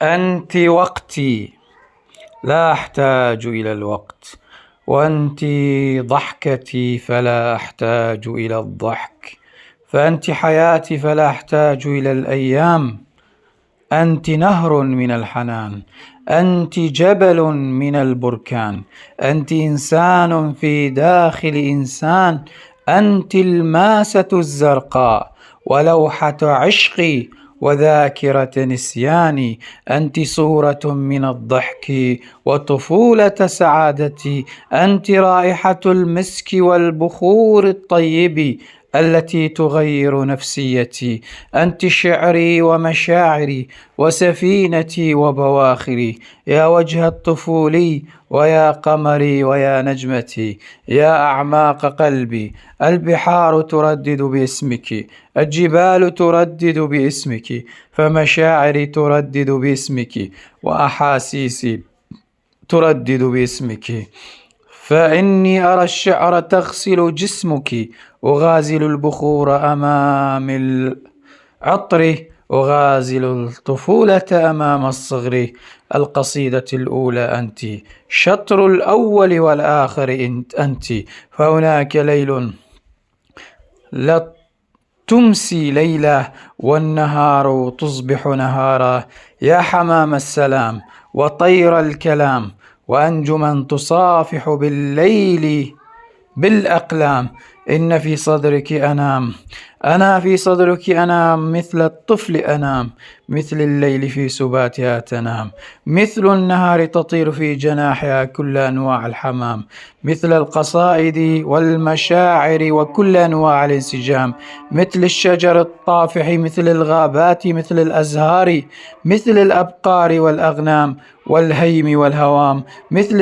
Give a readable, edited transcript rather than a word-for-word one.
أنت وقتي لا أحتاج إلى الوقت، وأنت ضحكتي فلا أحتاج إلى الضحك، فأنت حياتي فلا أحتاج إلى الأيام. أنت نهر من الحنان، أنت جبل من البركان، أنت إنسان في داخل إنسان، أنت الماسة الزرقاء ولوحة عشقي وذاكرة نسياني، أنت صورة من الضحك وطفولة سعادتي، أنت رائحة المسك والبخور الطيب التي تغير نفسيتي، أنت شعري ومشاعري وسفينتي وبواخري، يا وجه الطفولي ويا قمري ويا نجمتي، يا أعماق قلبي. البحار تردد باسمك، الجبال تردد باسمك، فمشاعري تردد باسمك، وأحاسيسي تردد باسمك. فإني أرى الشعر تغسل جسمك، أغازل البخور أمام العطر، أغازل الطفولة أمام الصغر. القصيدة الأولى أنت، شطر الأول والآخر أنت، فهناك ليل لا تمسي ليلة والنهار تصبح نهارا، يا حمام السلام وطير الكلام وأنجما تصافح بالليل بالأقلام. إن في صدرك أنام، أنا في صدرك أنام، مثل الطفل أنام، مثل الليل في سباتها تنام، مثل النهار تطير في جناحها كل أنواع الحمام، مثل القصائد والمشاعر وكل أنواع الانسجام، مثل الشجر الطافح، مثل الغابات، مثل الأزهار، مثل الأبقار والأغنام والهيم والهوام، مثل